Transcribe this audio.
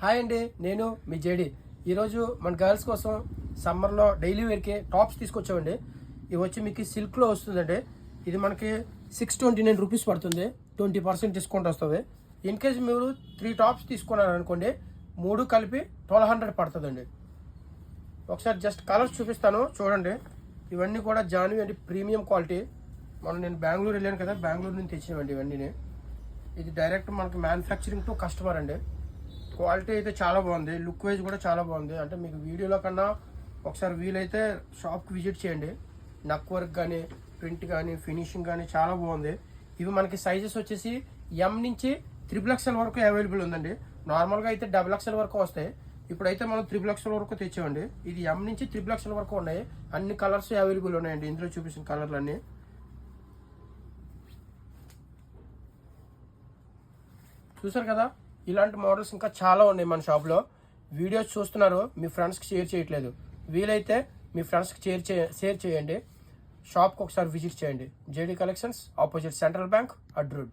Hi అండి, నేను మీ JD. ఈరోజు మన గర్ల్స్ కోసం సమ్మర్లో డైలీ వేర్కి టాప్స్ తీసుకొచ్చామండి. ఇవి వచ్చి మీకు సిల్క్లో వస్తుందండి. ఇది మనకి 629 రూపీస్ పడుతుంది. 20% డిస్కౌంట్ వస్తుంది. ఇన్ కేస్ మీరు 3 టాప్స్ తీసుకున్నారనుకోండి, 3 కలిపి 1200 పడుతుందండి. ఒకసారి జస్ట్ కలర్స్ చూపిస్తాను చూడండి. ఇవన్నీ కూడా జాన్వి అంటే ప్రీమియం క్వాలిటీ. నేను బెంగళూరు వెళ్ళాను కదా, బెంగళూరు నుంచి తెచ్చినవండి ఇవన్నీ. ఇది డైరెక్ట్ మనకి మ్యానుఫ్యాక్చరింగ్ టు కస్టమర్ అండి. క్వాలిటీ అయితే చాలా బాగుంది, లుక్ వైజ్ కూడా చాలా బాగుంది. అంటే మీకు వీడియోలో కన్నా ఒకసారి వీలైతే షాప్కి విజిట్ చేయండి. నక్ వర్క్ కానీ, ప్రింట్ కానీ, ఫినిషింగ్ కానీ చాలా బాగుంది. ఇవి మనకి సైజెస్ వచ్చేసి ఎం నుంచి 3XL వరకు అవైలబుల్ ఉందండి. నార్మల్గా అయితే XXL వరకు వస్తాయి. ఇప్పుడైతే మనం 3XL వరకు తెచ్చామండి. ఇది ఎం నుంచి 3XL వరకు ఉన్నాయి. అన్ని కలర్స్ అవైలబుల్ ఉన్నాయండి. ఇందులో చూపించిన కలర్లు అన్నీ చూసారు కదా. ఇలాంటి మోడల్స్ ఇంకా చాలా ఉన్నాయి మన షాప్లో. వీడియోస్ చూస్తున్నారు, మీ ఫ్రెండ్స్కి షేర్ చేయట్లేదు. వీలైతే మీ ఫ్రెండ్స్కి షేర్ చేయండి. షాప్కి ఒకసారి విజిట్ చేయండి. JD collections, opposite Central Bank, అడ్రూడ్.